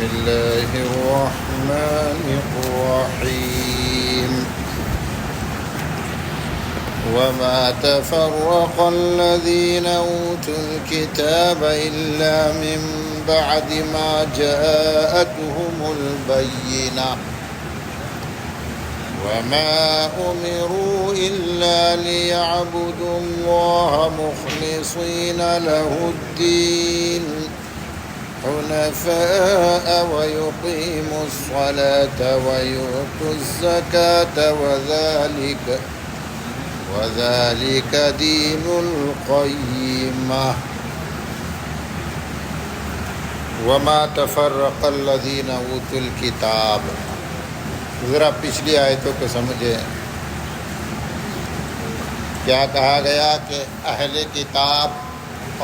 الله الرحمن الرحيم وما تفرق الذين أوتوا الكتاب إلا من بعد ما جاءتهم البينة وما أمروا إلا ليعبدوا الله مخلصين له الدين حنفاء ويقيموا الصلاة ويؤتوا الزكاة وذلك دين القيمة وما تفرق الذين أوتوا الكتاب. ذرا پچھلی آیتوں کو سمجھیں. کیا کہا گیا کہ اہل کتاب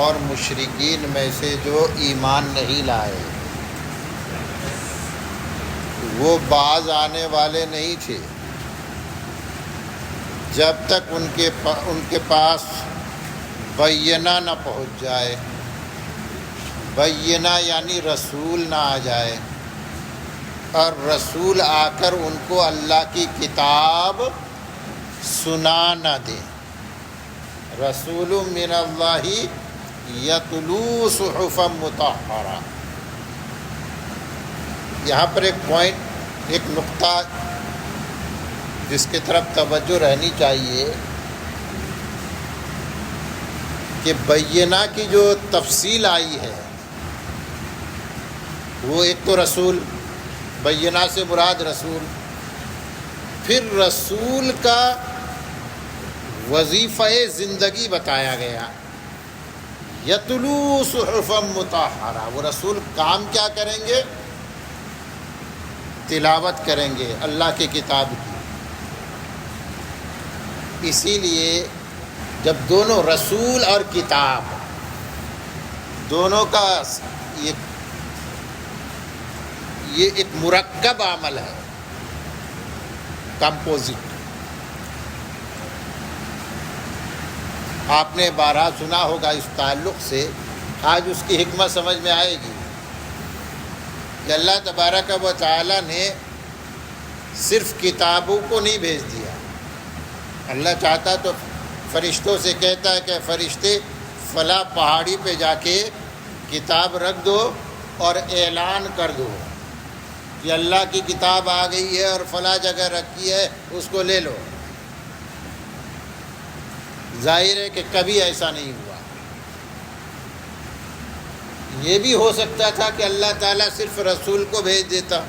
اور مشرکین میں سے جو ایمان نہیں لائے وہ باز آنے والے نہیں تھے جب تک ان کے پاس بینہ نہ پہنچ جائے. بینہ یعنی رسول نہ آ جائے اور رسول آ کر ان کو اللہ کی کتاب سنا نہ دے. رسول من اللہ یتلو صحفا مطہرہ. یہاں پر ایک پوائنٹ، ایک نقطہ جس کی طرف توجہ رہنی چاہیے کہ بینہ کی جو تفصیل آئی ہے وہ ایک تو رسول، بینہ سے مراد رسول، پھر رسول کا وظیفہ زندگی بتایا گیا. یتلو صحفا مطہرہ، وہ رسول کام کیا کریں گے؟ تلاوت کریں گے اللہ کی کتاب کی. اسی لیے جب دونوں رسول اور کتاب دونوں کا یہ ایک مرکب عمل ہے، کمپوزٹ. آپ نے بارہا سنا ہوگا اس تعلق سے، آج اس کی حکمت سمجھ میں آئے گی کہ اللہ تبارک و تعالی نے صرف کتابوں کو نہیں بھیج دیا. اللہ چاہتا تو فرشتوں سے کہتا ہے کہ فرشتے فلاں پہاڑی پہ جا کے کتاب رکھ دو اور اعلان کر دو کہ اللہ کی کتاب آ گئی ہے اور فلاں جگہ رکھی ہے، اس کو لے لو. ظاہر ہے کہ کبھی ایسا نہیں ہوا. یہ بھی ہو سکتا تھا کہ اللہ تعالیٰ صرف رسول کو بھیج دیتا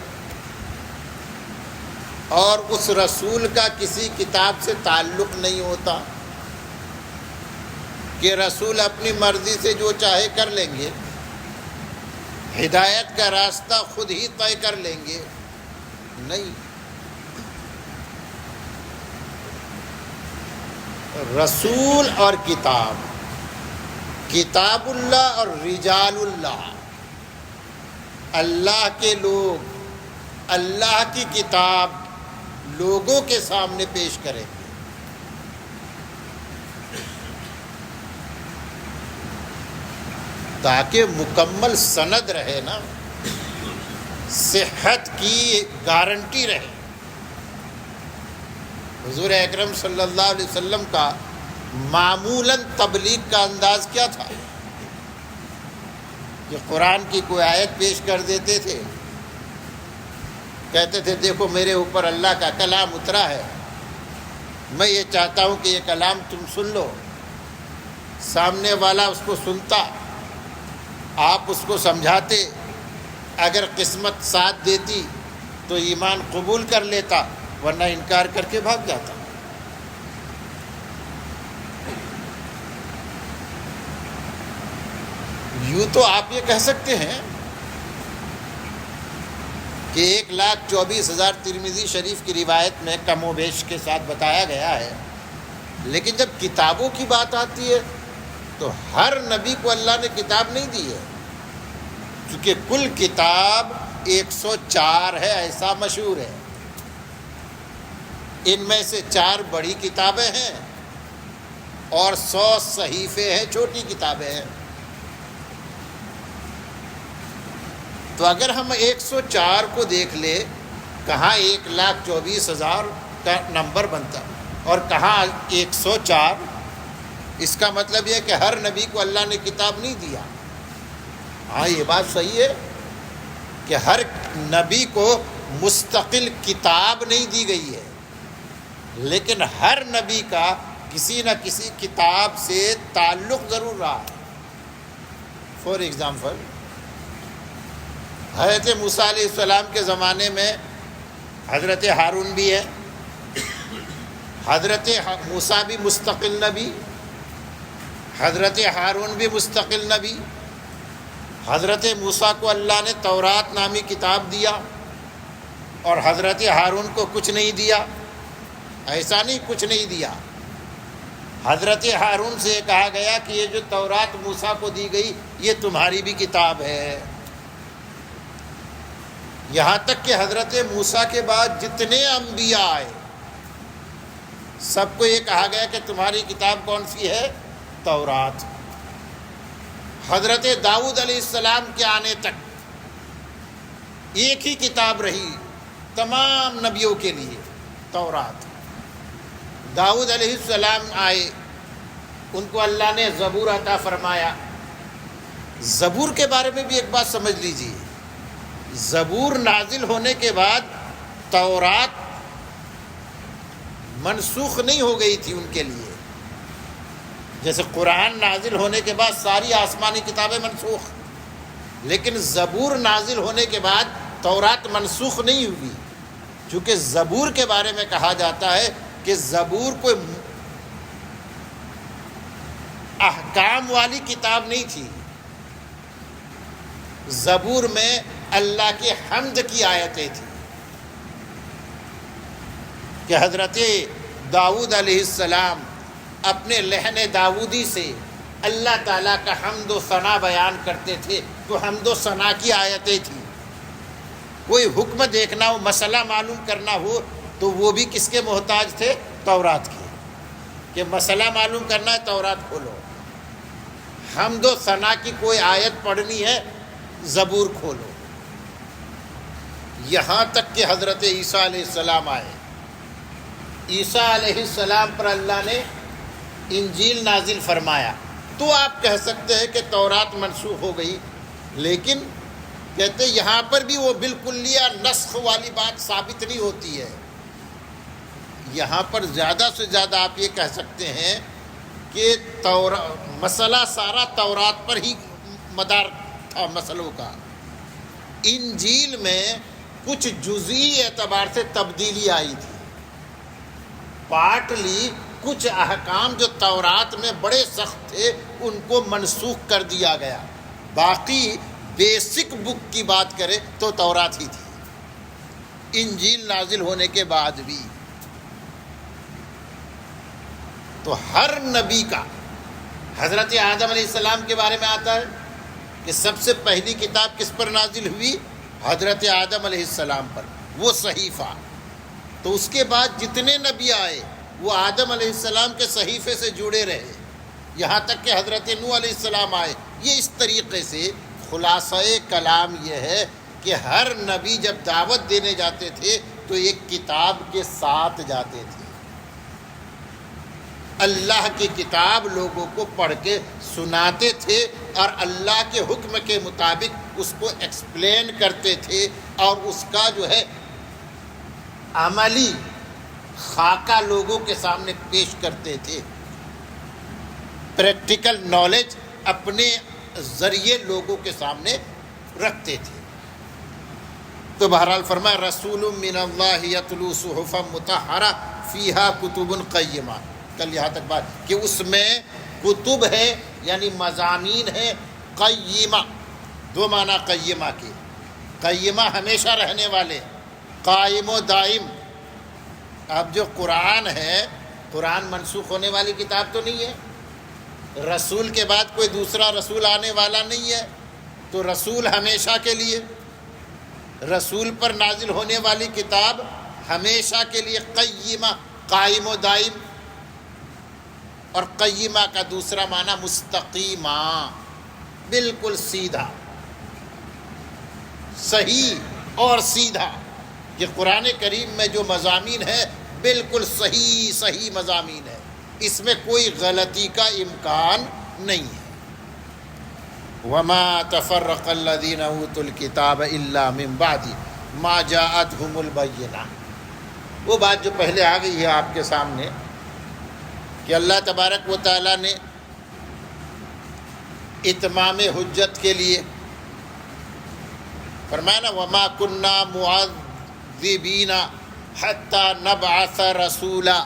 اور اس رسول کا کسی کتاب سے تعلق نہیں ہوتا، کہ رسول اپنی مرضی سے جو چاہے کر لیں گے، ہدایت کا راستہ خود ہی طے کر لیں گے. نہیں، رسول اور کتاب، کتاب اللہ اور رجال اللہ، اللہ کے لوگ اللہ کی کتاب لوگوں کے سامنے پیش کریں گے. تاکہ مکمل سند رہے نا، صحت کی گارنٹی رہے. حضور اکرم صلی اللہ علیہ وسلم کا معمولاً تبلیغ کا انداز کیا تھا کہ قرآن کی کوئی آیت پیش کر دیتے تھے، کہتے تھے دیکھو میرے اوپر اللہ کا کلام اترا ہے، میں یہ چاہتا ہوں کہ یہ کلام تم سن لو. سامنے والا اس کو سنتا، آپ اس کو سمجھاتے، اگر قسمت ساتھ دیتی تو ایمان قبول کر لیتا، ورنہ انکار کر کے بھاگ جاتا. یوں تو آپ یہ کہہ سکتے ہیں کہ 1,24,000 ترمذی شریف کی روایت میں کم و بیش کے ساتھ بتایا گیا ہے، لیکن جب کتابوں کی بات آتی ہے تو ہر نبی کو اللہ نے کتاب نہیں دی ہے، کیونکہ کل کتاب 104 ہے، ایسا مشہور ہے. ان میں سے 4 بڑی کتابیں ہیں اور 100 صحیفے ہیں، چھوٹی کتابیں ہیں. تو تو اگر ہم 104 کو دیکھ لیں، کہاں 1,24,000 کا نمبر بنتا اور کہاں 104، اس کا مطلب یہ کہ ہر نبی کو اللہ نے کتاب نہیں دیا۔ ہاں یہ بات صحیح ہے کہ ہر نبی کو مستقل کتاب نہیں دی گئی ہے، لیکن ہر نبی کا کسی نہ کسی کتاب سے تعلق ضرور رہا ہے۔ فار ایگزامپل، حضرت موسیٰ علیہ السلام کے زمانے میں حضرت ہارون بھی ہے، حضرت موسیٰ بھی مستقل نبی، حضرت ہارون بھی مستقل نبی۔ حضرت موسیٰ کو اللہ نے تورات نامی کتاب دیا اور حضرت ہارون کو کچھ نہیں دیا، ایسا نہیں کچھ نہیں دیا۔ حضرت ہارون سے کہا گیا کہ یہ جو تورات موسیٰ کو دی گئی یہ تمہاری بھی کتاب ہے۔ یہاں تک کہ حضرت موسیٰ کے بعد جتنے انبیاء آئے سب کو یہ کہا گیا کہ تمہاری کتاب کون سی ہے؟ تورات۔ حضرت داؤد علیہ السلام کے آنے تک ایک ہی کتاب رہی تمام نبیوں کے لیے، تورات۔ داؤد علیہ السلام آئے، ان کو اللہ نے زبور عطا فرمایا۔ زبور کے بارے میں بھی ایک بات سمجھ لیجیے، زبور نازل ہونے کے بعد تورات منسوخ نہیں ہو گئی تھی ان کے لیے، جیسے قرآن نازل ہونے کے بعد ساری آسمانی کتابیں منسوخ، لیکن زبور نازل ہونے کے بعد تورات منسوخ نہیں ہوئی، چونکہ زبور کے بارے میں کہا جاتا ہے کہ زبور کوئی احکام والی کتاب نہیں تھی، زبور میں اللہ کی حمد کی آیتیں تھیں کہ حضرت داؤد علیہ السلام اپنے لحن داؤدی سے اللہ تعالیٰ کا حمد و ثنا بیان کرتے تھے، تو حمد و ثنا کی آیتیں تھیں۔ کوئی حکم دیکھنا ہو، مسئلہ معلوم کرنا ہو تو وہ بھی کس کے محتاج تھے؟ تورات کے، کہ مسئلہ معلوم کرنا ہے تورات کھولو۔ حمد و ثنا کی کوئی آیت پڑھنی ہے زبور کھولو۔ یہاں تک کہ حضرت عیسیٰ علیہ السلام آئے، عیسیٰ علیہ السلام پر اللہ نے انجیل نازل فرمایا، تو آپ کہہ سکتے ہیں کہ تورات منسوخ ہو گئی، لیکن کہتے یہاں پر بھی وہ بالکلیہ نسخ والی بات ثابت نہیں ہوتی ہے۔ یہاں پر زیادہ سے زیادہ آپ یہ کہہ سکتے ہیں کہ مسئلہ سارا تورات پر ہی مدار تھا مسئلوں کا۔ انجیل میں کچھ جزئی اعتبار سے تبدیلی آئی تھی، پارٹلی کچھ احکام جو تورات میں بڑے سخت تھے ان کو منسوخ کر دیا گیا، باقی بیسک بک کی بات کرے تو تورات ہی تھی انجیل نازل ہونے کے بعد بھی۔ تو ہر نبی کا، حضرت آدم علیہ السلام کے بارے میں آتا ہے کہ سب سے پہلی کتاب کس پر نازل ہوئی؟ حضرت آدم علیہ السلام پر، وہ صحیفہ۔ تو اس کے بعد جتنے نبی آئے وہ آدم علیہ السلام کے صحیفے سے جڑے رہے، یہاں تک کہ حضرت نوح علیہ السلام آئے۔ یہ اس طریقے سے خلاصہ کلام یہ ہے کہ ہر نبی جب دعوت دینے جاتے تھے تو ایک کتاب کے ساتھ جاتے تھے، اللہ کی کتاب لوگوں کو پڑھ کے سناتے تھے اور اللہ کے حکم کے مطابق اس کو ایکسپلین کرتے تھے، اور اس کا جو ہے عملی خاکہ لوگوں کے سامنے پیش کرتے تھے، پریکٹیکل نالج اپنے ذریعے لوگوں کے سامنے رکھتے تھے۔ تو بہرحال فرمایا رسول من اللہ یتلو صحفا مطہرہ فیہا کتب قیمہ، کل یہاں تک بات کہ اس میں کتب ہے یعنی مضامین ہے، قیمہ، دو معنی قیمہ کے، قیمہ ہمیشہ رہنے والے، قائم و دائم۔ اب جو قرآن ہے، قرآن منسوخ ہونے والی کتاب تو نہیں ہے، رسول کے بعد کوئی دوسرا رسول آنے والا نہیں ہے، تو رسول ہمیشہ کے لیے، رسول پر نازل ہونے والی کتاب ہمیشہ کے لیے قیمہ، قائم و دائم۔ اور قیمہ کا دوسرا معنی مستقیمہ، بالکل سیدھا، صحیح اور سیدھا، کہ قرآن کریم میں جو مضامین ہیں بالکل صحیح مضامین ہے، اس میں کوئی غلطی کا امکان نہیں ہے۔ وَمَا تَفَرَّقَ الَّذِينَ أُوتُوا الْكِتَابَ إِلَّا مِن بَعْدِ مَا جَاءَتْهُمُ الْبَيِّنَةُ، وہ بات جو پہلے آ گئی ہے آپ کے سامنے کہ اللہ تبارک و تعالیٰ نے اتمام حجت کے لیے فرمایا نا، وَمَا كُنَّا مُعَذِّبِينَ حَتَّى نَبْعَثَ رَسُولًا،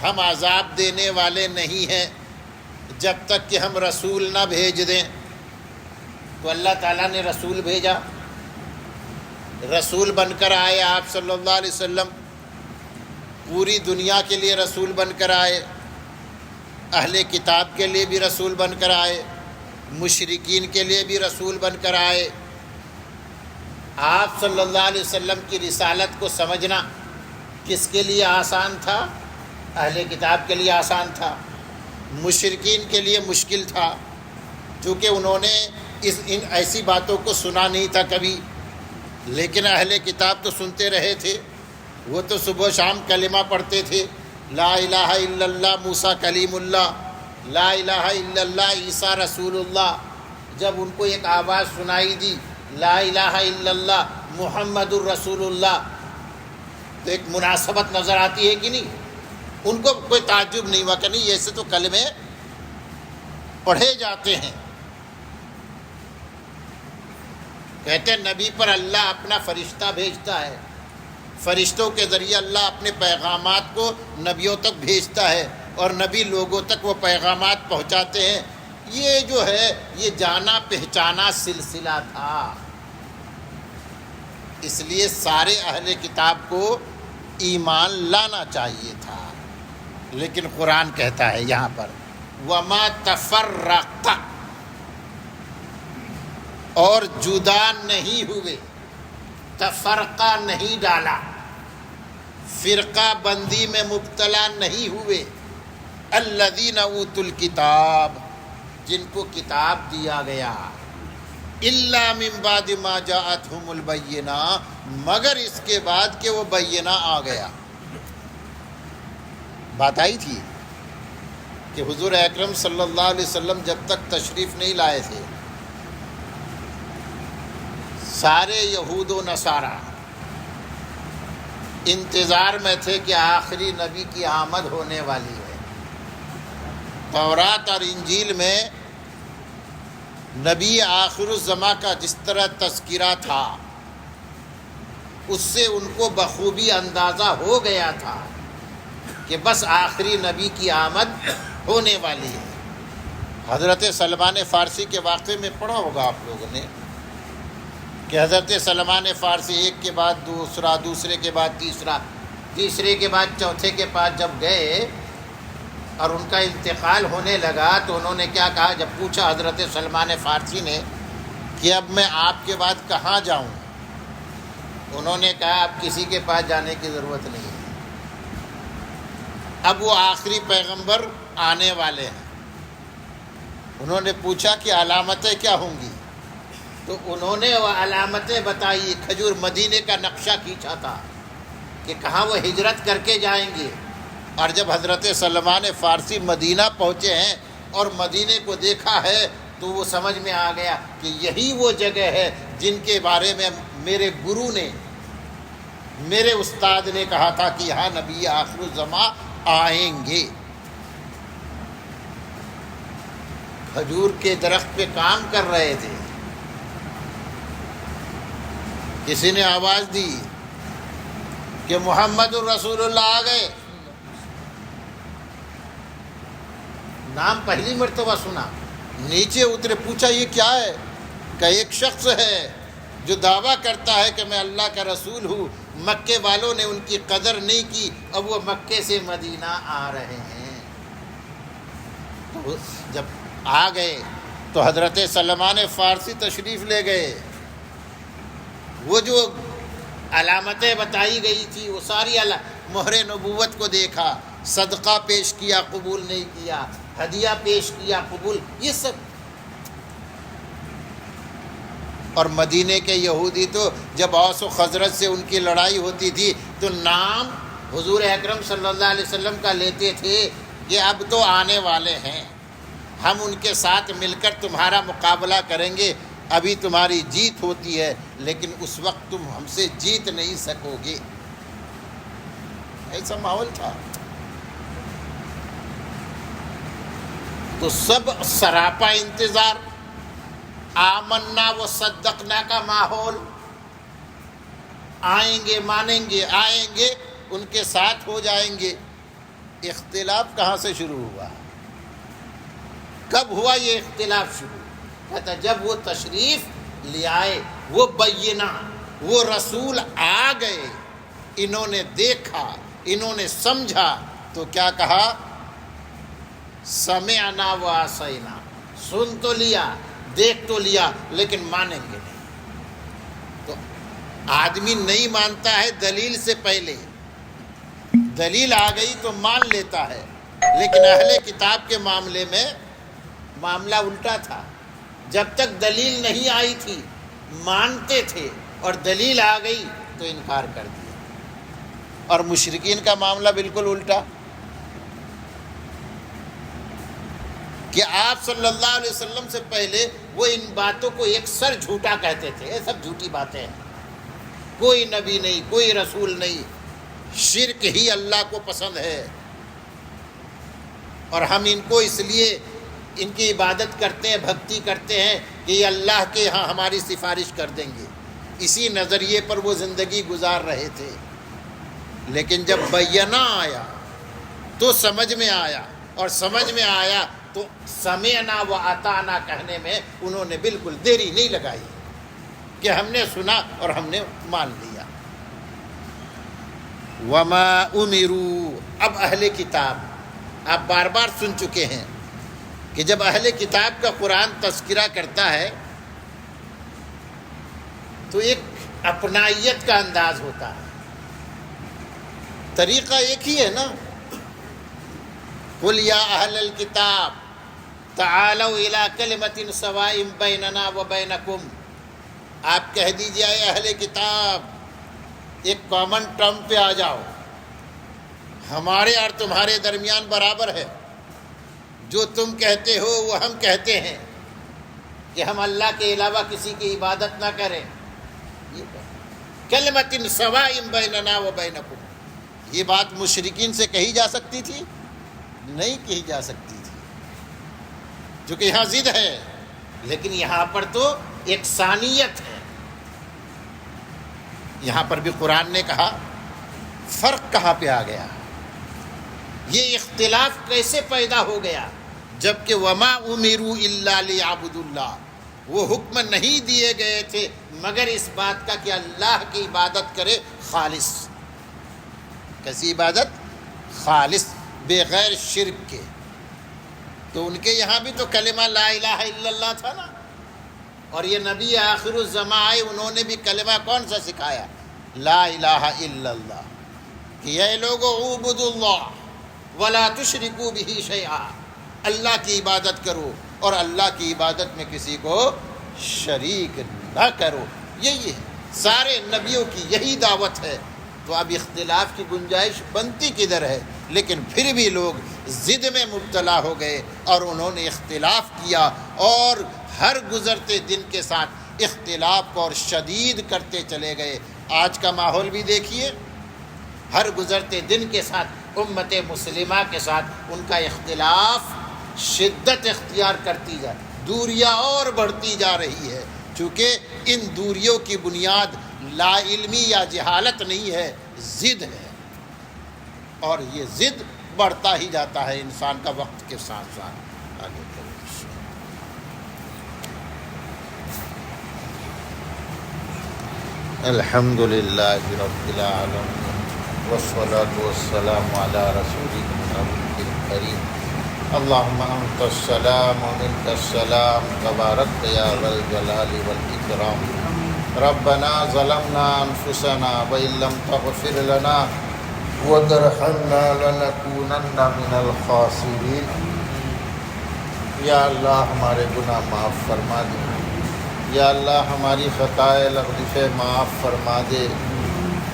ہم عذاب دینے والے نہیں ہیں جب تک کہ ہم رسول نہ بھیج دیں۔ تو اللہ تعالیٰ نے رسول بھیجا، رسول بن کر آئے آپ صلی اللہ علیہ وسلم، پوری دنیا کے لیے رسول بن کر آئے، اہل کتاب کے لیے بھی رسول بن کر آئے، مشرکین کے لیے بھی رسول بن کر آئے۔ آپ صلی اللہ علیہ وسلم کی رسالت کو سمجھنا کس کے لیے آسان تھا؟ اہل کتاب کے لیے آسان تھا، مشرکین کے لیے مشکل تھا، چونکہ انہوں نے ان ایسی باتوں کو سنا نہیں تھا کبھی، لیکن اہل کتاب تو سنتے رہے تھے، وہ تو صبح و شام کلمہ پڑھتے تھے، لا الہ الا اللہ موسیٰ کلیم اللہ، لا الہ الا اللہ عیسیٰ رسول اللہ۔ جب ان کو ایک آواز سنائی دی، لا الہ الا اللہ محمد الرسول اللہ، تو ایک مناسبت نظر آتی ہے کہ نہیں؟ ان کو کوئی تعجب نہیں ہوا کہ نہیں ایسے تو کلمے پڑھے جاتے ہیں۔ کہتے ہیں نبی پر اللہ اپنا فرشتہ بھیجتا ہے، فرشتوں کے ذریعے اللہ اپنے پیغامات کو نبیوں تک بھیجتا ہے، اور نبی لوگوں تک وہ پیغامات پہنچاتے ہیں۔ یہ جو ہے یہ جانا پہچانا سلسلہ تھا، اس لیے سارے اہل کتاب کو ایمان لانا چاہیے تھا، لیکن قرآن کہتا ہے یہاں پر وَمَا تَفَرَّقَ، اور جدا نہیں ہوئے، تفرقہ نہیں ڈالا، فرقہ بندی میں مبتلا نہیں ہوئے، الذین اوتوا الکتاب، جن کو کتاب دیا گیا، الا من بعد ما جاءتہم البینہ، مگر اس کے بعد کہ وہ بینہ آ گیا۔ بات آئی تھی کہ حضور اکرم صلی اللہ علیہ وسلم جب تک تشریف نہیں لائے تھے، سارے یہود و نصارہ انتظار میں تھے کہ آخری نبی کی آمد ہونے والی ہے۔ تورات اور انجیل میں نبی آخر الزماں کا جس طرح تذکرہ تھا، اس سے ان کو بخوبی اندازہ ہو گیا تھا کہ بس آخری نبی کی آمد ہونے والی ہے۔ حضرت سلمان فارسی کے واقعے میں پڑھا ہوگا آپ لوگوں نے کہ حضرت سلمان فارسی ایک کے بعد دوسرا، دوسرے کے بعد تیسرا، تیسرے کے بعد چوتھے کے پاس جب گئے اور ان کا انتقال ہونے لگا تو انہوں نے کیا کہا؟ جب پوچھا حضرت سلمان فارسی نے کہ اب میں آپ کے بعد کہاں جاؤں، انہوں نے کہا اب کسی کے پاس جانے کی ضرورت نہیں ہے، اب وہ آخری پیغمبر آنے والے ہیں۔ انہوں نے پوچھا کہ علامتیں کیا ہوں گی، تو انہوں نے وہ علامتیں بتائی، کھجور مدینے کا نقشہ کھینچا تھا کہ کہاں وہ ہجرت کر کے جائیں گے۔ اور جب حضرت سلمان فارسی مدینہ پہنچے ہیں اور مدینے کو دیکھا ہے تو وہ سمجھ میں آ گیا کہ یہی وہ جگہ ہے جن کے بارے میں میرے گرو نے، میرے استاد نے کہا تھا کہ یہاں نبی آخر الزماں آئیں گے۔ کھجور کے درخت پہ کام کر رہے تھے، کسی نے آواز دی کہ محمد الرسول اللہ آ گئے، نام پہلی مرتبہ سنا، نیچے اترے، پوچھا یہ کیا ہے؟ کہ ایک شخص ہے جو دعویٰ کرتا ہے کہ میں اللہ کا رسول ہوں، مکے والوں نے ان کی قدر نہیں کی، اب وہ مکے سے مدینہ آ رہے ہیں۔ تو جب آ گئے تو حضرت سلمان فارسی تشریف لے گئے، وہ جو علامتیں بتائی گئی تھی وہ ساری مہر نبوت کو دیکھا، صدقہ پیش کیا قبول نہیں کیا، ہدیہ پیش کیا قبول، یہ سب اور مدینے کے یہودی تو جب اوس و خزرج سے ان کی لڑائی ہوتی تھی تو نام حضور اکرم صلی اللہ علیہ وسلم کا لیتے تھے کہ اب تو آنے والے ہیں، ہم ان کے ساتھ مل کر تمہارا مقابلہ کریں گے، ابھی تمہاری جیت ہوتی ہے لیکن اس وقت تم ہم سے جیت نہیں سکو گے۔ ایسا ماحول تھا۔ تو سب سراپا انتظار، آمنا و صدقنا کا ماحول، آئیں گے مانیں گے، آئیں گے ان کے ساتھ ہو جائیں گے۔ اختلاف کہاں سے شروع ہوا؟ کب ہوا یہ اختلاف شروع؟ کہتا جب وہ تشریف لے آئے، وہ بینہ، وہ رسول آ گئے، انہوں نے دیکھا، انہوں نے سمجھا تو کیا کہا؟ سمعنا و عصینا، سن تو لیا، دیکھ تو لیا لیکن مانیں گے نہیں۔ تو آدمی نہیں مانتا ہے دلیل سے پہلے، دلیل آ گئی تو مان لیتا ہے، لیکن اہل کتاب کے معاملے میں معاملہ الٹا تھا۔ جب تک دلیل نہیں آئی تھی مانتے تھے، اور دلیل آ گئی تو انکار کر دیا۔ اور مشرکین کا معاملہ بالکل الٹا، کہ آپ صلی اللہ علیہ وسلم سے پہلے وہ ان باتوں کو یکسر جھوٹا کہتے تھے، یہ سب جھوٹی باتیں ہیں، کوئی نبی نہیں، کوئی رسول نہیں، شرک ہی اللہ کو پسند ہے، اور ہم ان کو اس لیے ان کی عبادت کرتے ہیں، بھکتی کرتے ہیں کہ یہ اللہ کے ہاں ہماری سفارش کر دیں گے۔ اسی نظریے پر وہ زندگی گزار رہے تھے۔ لیکن جب بینہ آیا تو سمجھ میں آیا، اور سمجھ میں آیا تو سمعنا و اطعنا کہنے میں انہوں نے بالکل دیری نہیں لگائی کہ ہم نے سنا اور ہم نے مان لیا۔ وما امروا، اب اہل کتاب، آپ بار بار سن چکے ہیں کہ جب اہل کتاب کا قرآن تذکرہ کرتا ہے تو ایک اپنائیت کا انداز ہوتا ہے، طریقہ ایک ہی ہے نا۔ قل یا اہل الکتاب تعالوا الی کلمۃ سواء بیننا و بینکم، آپ کہہ دیجیے اے اہل کتاب ایک کامن ٹرم پہ آ جاؤ، ہمارے اور تمہارے درمیان برابر ہے، جو تم کہتے ہو وہ ہم کہتے ہیں کہ ہم اللہ کے علاوہ کسی کی عبادت نہ کریں۔ کلمۃ سواء بیننا و بینکم، یہ بات مشرکین سے کہی جا سکتی تھی؟ نہیں کہی جا سکتی تھی، چونکہ یہاں ضد ہے، لیکن یہاں پر تو یکسانیت ہے۔ یہاں پر بھی قرآن نے کہا فرق کہاں پہ آ گیا، یہ اختلاف کیسے پیدا ہو گیا؟ جبکہ وما امروا الا لیعبدوا اللہ، وہ حکم نہیں دیے گئے تھے مگر اس بات کا کہ اللہ کی عبادت کرے خالص۔ کیسی عبادت؟ خالص، بغیر شرک کے۔ تو ان کے یہاں بھی تو کلمہ لا الہ الا اللہ تھا نا، اور یہ نبی آخر الزمان آئے، انہوں نے بھی کلمہ کون سا سکھایا؟ لا الہ الا اللہ، کہ اے لوگو اعبدوا اللہ ولا تشرکوا بہ شیئا، اللہ کی عبادت کرو اور اللہ کی عبادت میں کسی کو شریک نہ کرو۔ یہی ہے، سارے نبیوں کی یہی دعوت ہے۔ تو اب اختلاف کی گنجائش بنتی کدھر ہے؟ لیکن پھر بھی لوگ ضد میں مبتلا ہو گئے اور انہوں نے اختلاف کیا، اور ہر گزرتے دن کے ساتھ اختلاف کو اور شدید کرتے چلے گئے۔ آج کا ماحول بھی دیکھیے، ہر گزرتے دن کے ساتھ امت مسلمہ کے ساتھ ان کا اختلاف شدت اختیار کرتی جا، دوریاں اور بڑھتی جا رہی ہے، چونکہ ان دوریوں کی بنیاد لا علمی یا جہالت نہیں ہے، ضد ہے، اور یہ ضد بڑھتا ہی جاتا ہے انسان کا وقت کے ساتھ ساتھ۔ آگے الحمد للہ رب العالمین والصلاة والسلام علی رسولہ النبی الکریم۔ اللہم انت السلام ومنک السلام تبارک یا ذا الجلال والاکرام۔ ربنا ظلمنا انفسنا وان لم تغفر لنا وترحمنا لنکونن من الخاسرین۔ یا اللہ ہمارے گناہ معاف فرما دے، یا اللہ ہماری خطائے لغزشیں معاف فرما دے۔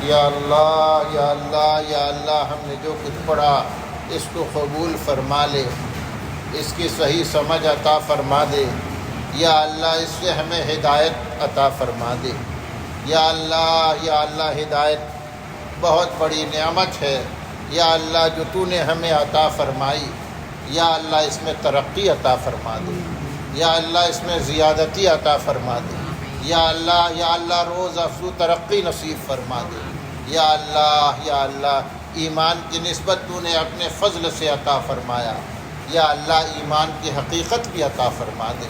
یا اللہ یا اللہ یا اللہ ہم نے جو کچھ پڑھا اس کو قبول فرما لے، اس کی صحیح سمجھ عطا فرما دے۔ یا اللہ اس سے ہمیں ہدایت عطا فرما دے۔ یا اللہ ہدایت بہت بڑی نعمت ہے یا اللہ جو تو نے ہمیں عطا فرمائی، یا اللہ اس میں ترقی عطا فرما دے، یا اللہ اس میں زیادتی عطا فرما دے، یا اللہ روز افزو ترقی نصیب فرما دے۔ یا اللہ ایمان کی نسبت تو نے اپنے فضل سے عطا فرمایا، یا اللہ ایمان کی حقیقت بھی عطا فرما دے۔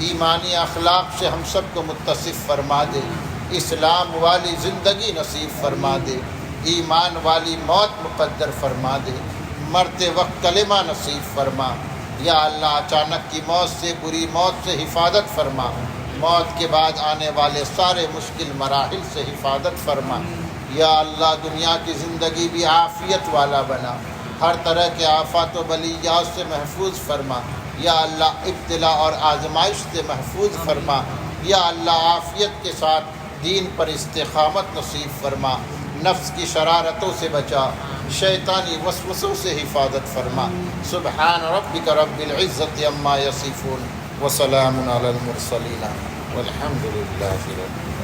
ایمانی اخلاق سے ہم سب کو متصف فرما دے، اسلام والی زندگی نصیب فرما دے، ایمان والی موت مقدر فرما دے، مرتے وقت کلمہ نصیب فرما۔ یا اللہ اچانک کی موت سے، بری موت سے حفاظت فرما، موت کے بعد آنے والے سارے مشکل مراحل سے حفاظت فرما۔ یا اللہ دنیا کی زندگی بھی عافیت والا بنا، ہر طرح کے آفات و بلیات سے محفوظ فرما۔ یا اللہ ابتلا اور آزمائش سے محفوظ فرما۔ یا اللہ عافیت کے ساتھ دین پر استقامت نصیب فرما، نفس کی شرارتوں سے بچا، شیطانی وسوسوں سے حفاظت فرما۔ سبحان ربک رب العزت عما یصفون وسلام علی المرسلین والحمد للہ رب العالمین۔